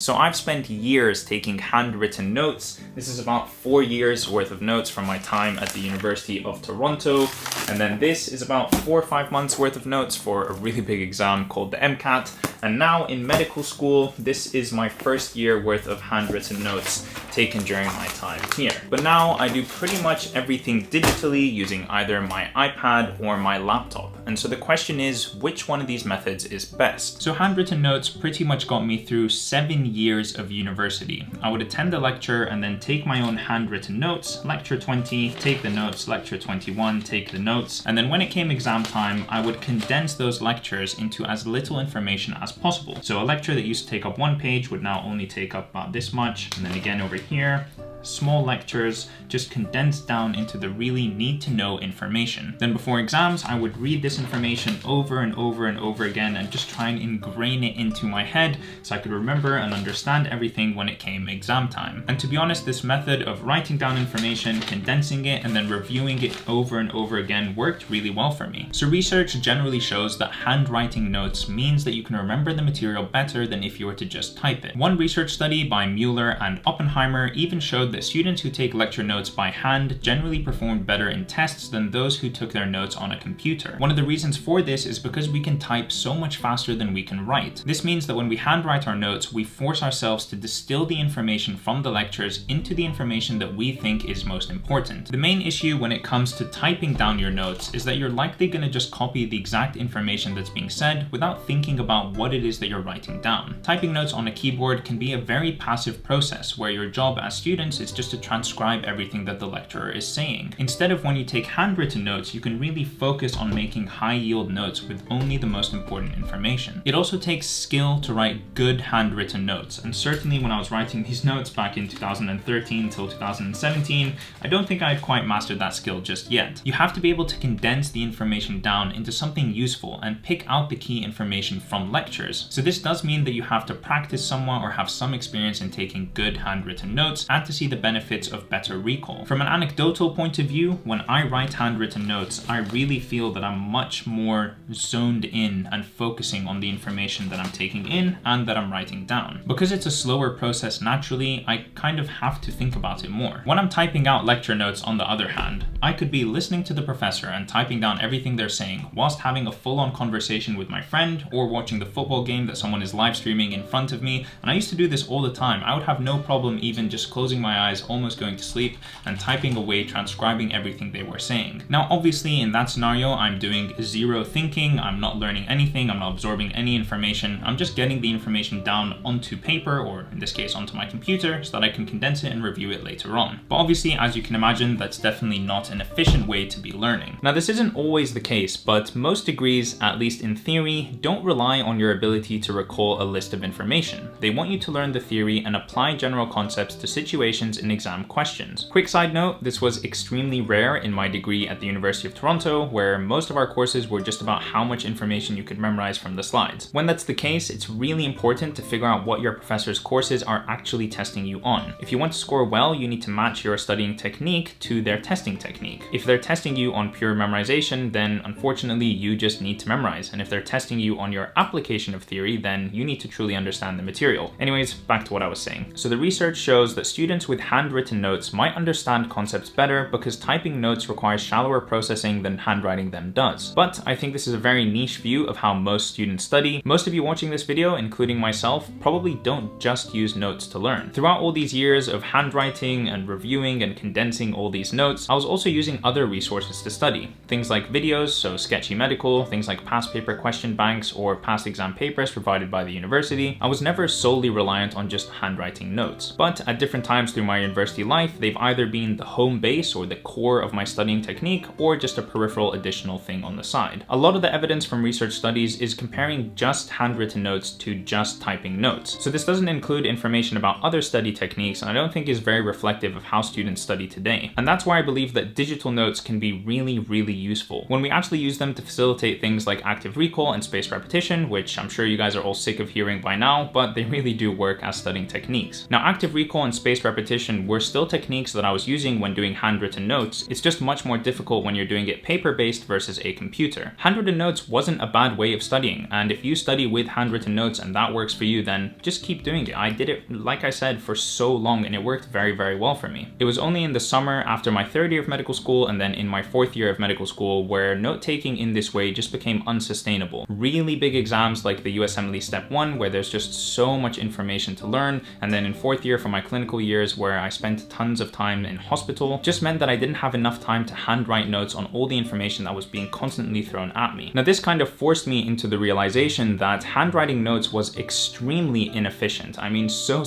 So I've spent years taking handwritten notes. This is about 4 years worth of notes from my time at the University of Toronto. And then this is about 4 or 5 months worth of notes for a really big exam called the MCAT. And now in medical school, this is my first year worth of handwritten notes taken during my time here. But now I do pretty much everything digitally using either my iPad or my laptop. And so the question is, which one of these methods is best? So handwritten notes pretty much got me through 7 years of university. I would attend a lecture and then take my own handwritten notes, lecture 20, take the notes, lecture 21, take the notes. And then when it came exam time, I would condense those lectures into as little information as possible. So a lecture that used to take up 1 page would now only take up about this much. And then again over here, small lectures just condensed down into the really need to know information. Then before exams, I would read this information over and over and over again and just try and ingrain it into my head so I could remember and understand everything when it came exam time. And to be honest, this method of writing down information, condensing it, and then reviewing it over and over again worked really well for me. So research generally shows that handwriting notes means that you can remember the material better than if you were to just type it. One research study by Mueller and Oppenheimer even showed that students who take lecture notes by hand generally performed better in tests than those who took their notes on a computer. One of the reasons for this is because we can type so much faster than we can write. This means that when we handwrite our notes, we force ourselves to distill the information from the lectures into the information that we think is most important. The main issue when it comes to typing down your notes is that you're likely going to just copy the exact information that's being said without thinking about what it is that you're writing down. Typing notes on a keyboard can be a very passive process where your job as students is just to transcribe everything that the lecturer is saying. Instead of when you take handwritten notes, you can really focus on making high yield notes with only the most important information. It also takes skill to write good handwritten notes, and certainly when I was writing these notes back in 2013 till 2017, I don't think I had quite mastered that skill just yet. You have to be able to condense the information down into something useful and pick out the key information from lectures. So this does mean that you have to practice somewhat or have some experience in taking good handwritten notes and to see the benefits of better recall. From an anecdotal point of view, when I write handwritten notes, I really feel that I'm much more zoned in and focusing on the information that I'm taking in and that I'm writing down. Because it's a slower process naturally, I kind of have to think about it more. When I'm typing out lecture notes, on the other hand, I could be listening to the professor and typing down everything they're saying whilst having a full-on conversation with my friend or watching the football game that someone is live streaming in front of me. And I used to do this all the time. I would have no problem even just closing my eyes, almost going to sleep, and typing away, transcribing everything they were saying. Now, obviously, in that scenario, I'm doing zero thinking, I'm not learning anything, I'm not absorbing any information, I'm just getting the information down onto paper, or in this case, onto my computer, so that I can condense it and review it later on. But obviously, as you can imagine, that's definitely not an efficient way to be learning. Now, this isn't always the case, but most degrees, at least in theory, don't rely on your ability to recall a list of information. They want you to learn the theory and apply general concepts to situations in exam questions. Quick side note, this was extremely rare in my degree at the University of Toronto, where most of our courses were just about how much information you could memorize from the slides. When that's the case, it's really important to figure out what your professor's courses are actually testing you on. If you want to score well, you need to match your studying technique to their testing technique. If they're testing you on pure memorization, then unfortunately you just need to memorize. And if they're testing you on your application of theory, then you need to truly understand the material. Anyways, back to what I was saying. So the research shows that students with handwritten notes might understand concepts better because typing notes requires shallower processing than handwriting them does. But I think this is a very niche view of how most students study. Most of you watching this video, including myself, probably don't just use notes to learn. Throughout all these years of handwriting and reviewing and condensing all these notes, I was also using other resources to study. Things like videos, so Sketchy Medical, things like past paper question banks or past exam papers provided by the university. I was never solely reliant on just handwriting notes. But at different times through my university life, they've either been the home base or the core of my studying technique, or just a peripheral additional thing on the side. A lot of the evidence from research studies is comparing just handwritten notes to just typing notes. So this doesn't include information about other study techniques, and I don't think is very reflective of how students study today. And that's why I believe that digital notes can be really, really useful when we actually use them to facilitate things like active recall and spaced repetition, which I'm sure you guys are all sick of hearing by now, but they really do work as studying techniques. Now, active recall and spaced repetition repetition were still techniques that I was using when doing handwritten notes. It's just much more difficult when you're doing it paper-based versus a computer. Handwritten notes wasn't a bad way of studying, and if you study with handwritten notes and that works for you, then just keep doing it. I did it, like I said, for so long, and it worked very, very well for me. It was only in the summer after my third year of medical school and then in my fourth year of medical school where note-taking in this way just became unsustainable. Really big exams like the USMLE Step 1, where there's just so much information to learn, and then in fourth year for my clinical years where I spent tons of time in hospital, just meant that I didn't have enough time to handwrite notes on all the information that was being constantly thrown at me. Now this kind of forced me into the realization that handwriting notes was extremely inefficient. I mean, so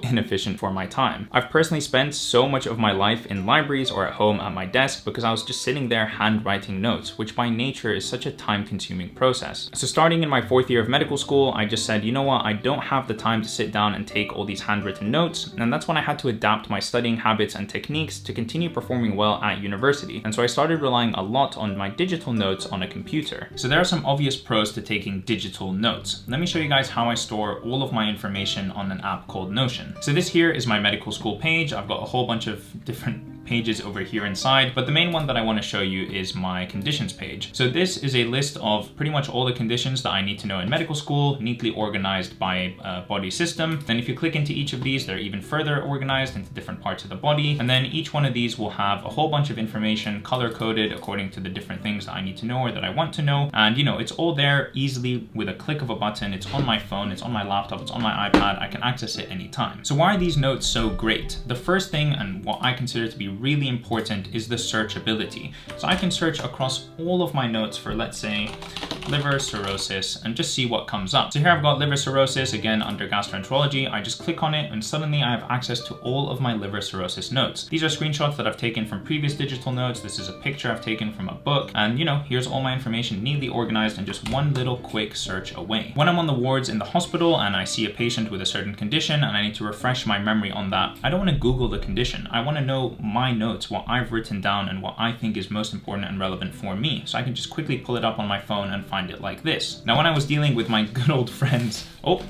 inefficient for my time. I've personally spent so much of my life in libraries or at home at my desk because I was just sitting there handwriting notes, which by nature is such a time-consuming process. So starting in my fourth year of medical school, I just said, you know what, I don't have the time to sit down and take all these handwritten notes, and that's when I had to adapt my studying habits and techniques to continue performing well at university. And so I started relying a lot on my digital notes on a computer. So there are some obvious pros to taking digital notes. Let me show you guys how I store all of my information on an app called Notion. So this here is my medical school page. I've got a whole bunch of different pages over here inside, but the main one that I want to show you is my conditions page. So this is a list of pretty much all the conditions that I need to know in medical school, neatly organized by body system. Then if you click into each of these, they're even further organized into different parts of the body. And then each one of these will have a whole bunch of information color-coded according to the different things that I need to know or that I want to know. And you know, it's all there easily with a click of a button. It's on my phone, it's on my laptop, it's on my iPad. I can access it anytime. So why are these notes so great? The first thing, and what I consider to be really important, is the searchability. So I can search across all of my notes for, let's say, liver cirrhosis and just see what comes up. So here I've got liver cirrhosis, again under gastroenterology. I just click on it and suddenly I have access to all of my liver cirrhosis notes. These are screenshots that I've taken from previous digital notes. This is a picture I've taken from a book, and you know, here's all my information neatly organized and just one little quick search away. When I'm on the wards in the hospital and I see a patient with a certain condition and I need to refresh my memory on that, I don't want to Google the condition. I want to know my notes, what I've written down and what I think is most important and relevant for me. So I can just quickly pull it up on my phone and find it like this. Now when I was dealing with my good old friends, well,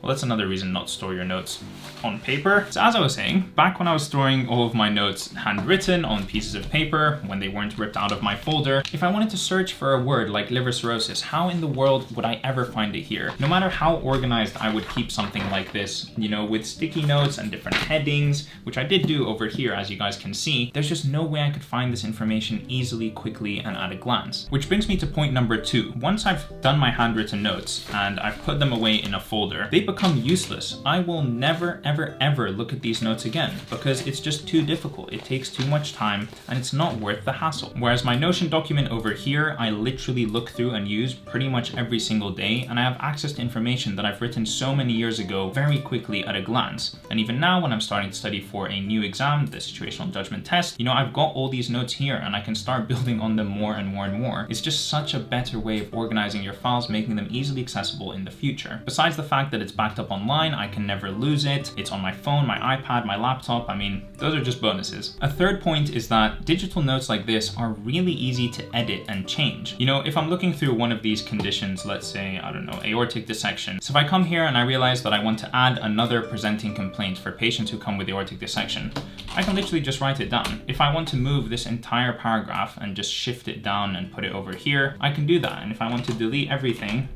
that's another reason not to store your notes on paper. So as I was saying, back when I was storing all of my notes handwritten on pieces of paper, when they weren't ripped out of my folder, if I wanted to search for a word like liver cirrhosis, how in the world would I ever find it here? No matter how organized I would keep something like this, you know, with sticky notes and different headings, which I did do over here, as you guys can see, there's just no way I could find this information easily, quickly, and at a glance. Which brings me to point number 2. Once I've done my handwritten notes and I've put them away in a folder, they become useless. I will never, ever look at these notes again because it's just too difficult. It takes too much time and it's not worth the hassle. Whereas my Notion document over here, I literally look through and use pretty much every single day, and I have access to information that I've written so many years ago very quickly at a glance. And even now when I'm starting to study for a new exam, the situational judgment test, you know, I've got all these notes here and I can start building on them more and more and more. It's just such a better way of organizing your files, making them easily accessible in the future. Besides the fact that it's backed up online, I can never lose it. It's on my phone, my iPad, my laptop. I mean, those are just bonuses. A third point is that digital notes like this are really easy to edit and change. You know, if I'm looking through one of these conditions, let's say, I don't know, aortic dissection. So if I come here and I realize that I want to add another presenting complaint for patients who come with aortic dissection, I can literally just write it down. If I want to move this entire paragraph and just shift it down and put it over here, I can do that. And if I want to delete everything,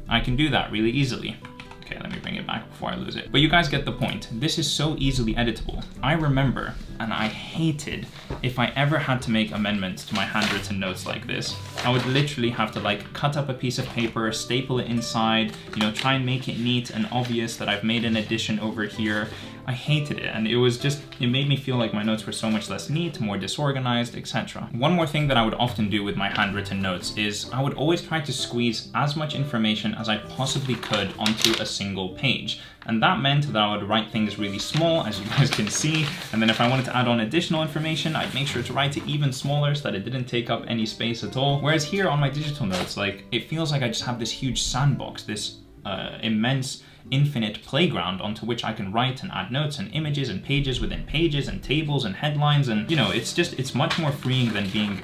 I can do that really easily. Okay, let me bring it back before I lose it. But you guys get the point. This is so easily editable. I remember, and I hated, if I ever had to make amendments to my handwritten notes like this, I would literally have to like cut up a piece of paper, staple it inside, you know, try and make it neat and obvious that I've made an addition over here. I hated it, and it made me feel like my notes were so much less neat, more disorganized, etc. One more thing that I would often do with my handwritten notes is I would always try to squeeze as much information as I possibly could onto a single page. And that meant that I would write things really small, as you guys can see, and then if I wanted to add on additional information, I'd make sure to write it even smaller so that it didn't take up any space at all. Whereas here on my digital notes, like, it feels like I just have this huge sandbox, this immense infinite playground onto which I can write and add notes and images and pages within pages and tables and headlines. And, you know, it's much more freeing than being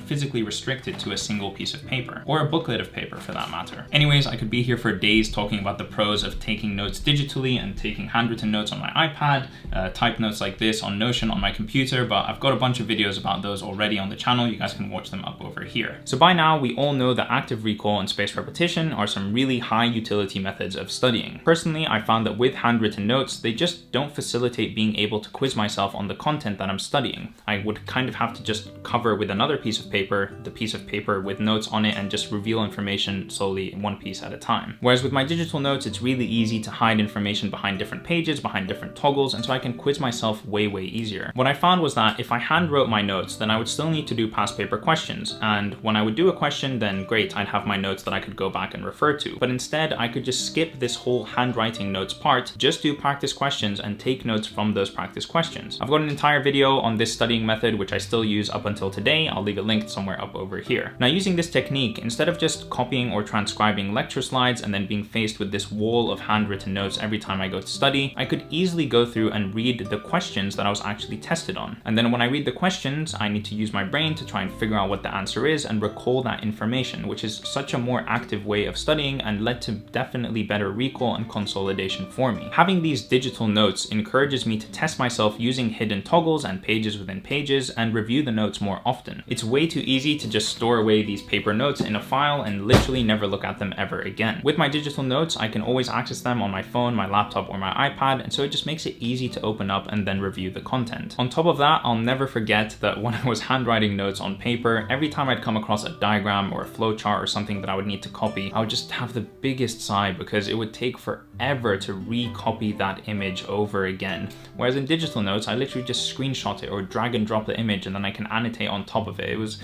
physically restricted to a single piece of paper, or a booklet of paper for that matter. Anyways, I could be here for days talking about the pros of taking notes digitally and taking handwritten notes on my iPad, type notes like this on Notion on my computer, but I've got a bunch of videos about those already on the channel. You guys can watch them up over here. So by now, we all know that active recall and spaced repetition are some really high utility methods of studying. Personally, I found that with handwritten notes, they just don't facilitate being able to quiz myself on the content that I'm studying. I would kind of have to just cover with another piece of paper, the piece of paper with notes on it, and just reveal information slowly one piece at a time. Whereas with my digital notes, it's really easy to hide information behind different pages, behind different toggles, and so I can quiz myself way easier. What I found was that if I hand wrote my notes, then I would still need to do past paper questions, and when I would do a question, then great, I'd have my notes that I could go back and refer to. But instead, I could just skip this whole handwriting notes part, just do practice questions and take notes from those practice questions. I've got an entire video on this studying method, which I still use up until today. I'll leave it linked somewhere up over here. Now, using this technique, instead of just copying or transcribing lecture slides and then being faced with this wall of handwritten notes every time I go to study, I could easily go through and read the questions that I was actually tested on. And then when I read the questions, I need to use my brain to try and figure out what the answer is and recall that information, which is such a more active way of studying and led to definitely better recall and consolidation for me. Having these digital notes encourages me to test myself using hidden toggles and pages within pages and review the notes more often. It's way too easy to just store away these paper notes in a file and literally never look at them ever again. With my digital notes, I can always access them on my phone, my laptop, or my iPad, and so it just makes it easy to open up and then review the content. On top of that, I'll never forget that when I was handwriting notes on paper, every time I'd come across a diagram or a flowchart or something that I would need to copy, I would just have the biggest sigh because it would take forever to recopy that image over again. Whereas in digital notes, I literally just screenshot it or drag and drop the image and then I can annotate on top of it. It was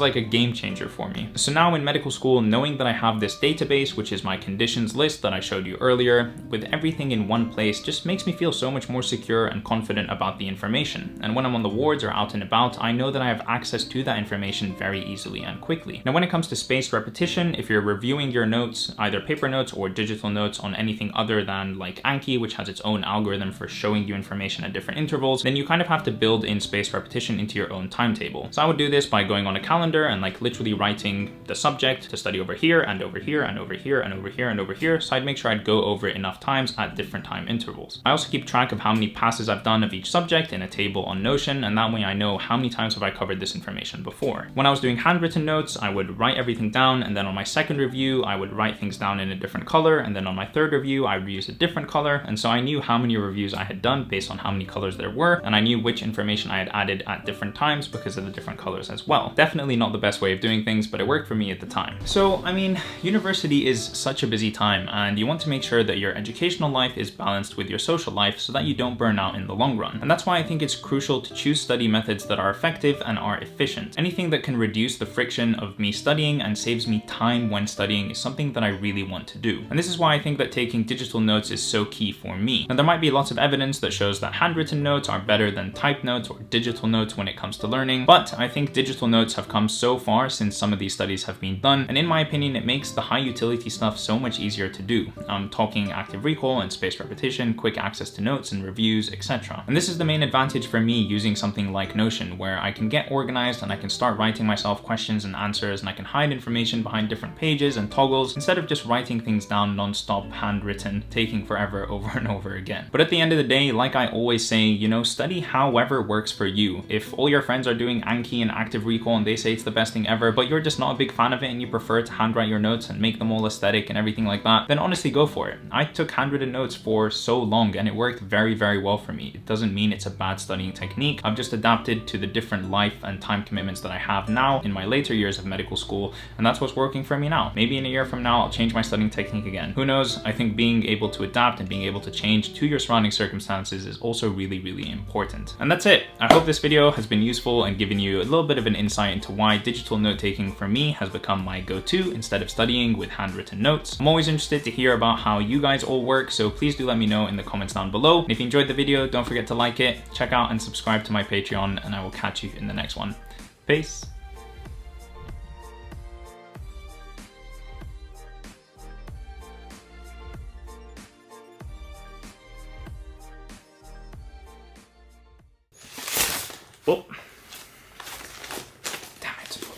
like a game changer for me. So now in medical school, knowing that I have this database, which is my conditions list that I showed you earlier, with everything in one place just makes me feel so much more secure and confident about the information. And when I'm on the wards or out and about, I know that I have access to that information very easily and quickly. Now, when it comes to spaced repetition, if you're reviewing your notes, either paper notes or digital notes on anything other than like Anki, which has its own algorithm for showing you information at different intervals, then you kind of have to build in spaced repetition into your own timetable. So I would do this by going on a calendar and like literally writing the subject to study over here and over here and over here and over here and over here. So I'd make sure I'd go over it enough times at different time intervals. I also keep track of how many passes I've done of each subject in a table on Notion, and that way I know how many times have I covered this information before. When I was doing handwritten notes, I would write everything down, and then on my second review, I would write things down in a different color, and then on my third review, I would use a different color, and so I knew how many reviews I had done based on how many colors there were, and I knew which information I had added at different times because of the different colors as well. Definitely not the best way of doing things, but it worked for me at the time. So, I mean, university is such a busy time, and you want to make sure that your educational life is balanced with your social life so that you don't burn out in the long run. And that's why I think it's crucial to choose study methods that are effective and are efficient. Anything that can reduce the friction of me studying and saves me time when studying is something that I really want to do. And this is why I think that taking digital notes is so key for me. And there might be lots of evidence that shows that handwritten notes are better than typed notes or digital notes when it comes to learning, but I think digital notes have come so far since some of these studies have been done, and in my opinion, it makes the high utility stuff so much easier to do. I'm talking active recall and spaced repetition, quick access to notes and reviews, etc. And this is the main advantage for me using something like Notion, where I can get organized and I can start writing myself questions and answers, and I can hide information behind different pages and toggles instead of just writing things down non-stop handwritten, taking forever over and over again. But at the end of the day, like I always say, you know, study however works for you. If all your friends are doing Anki and active recall and they say it's the best thing ever, but you're just not a big fan of it and you prefer to handwrite your notes and make them all aesthetic and everything like that, then honestly go for it. I took handwritten notes for so long and it worked very well for me. It doesn't mean it's a bad studying technique. I've just adapted to the different life and time commitments that I have now in my later years of medical school, and that's what's working for me now. Maybe in a year from now, I'll change my studying technique again. Who knows? I think being able to adapt and being able to change to your surrounding circumstances is also really important. And that's it. I hope this video has been useful and given you a little bit of an insight into why digital note-taking for me has become my go-to instead of studying with handwritten notes. I'm always interested to hear about how you guys all work, so please do let me know in the comments down below. And if you enjoyed the video, don't forget to like it, check out and subscribe to my Patreon, and I will catch you in the next one. Peace. Oh.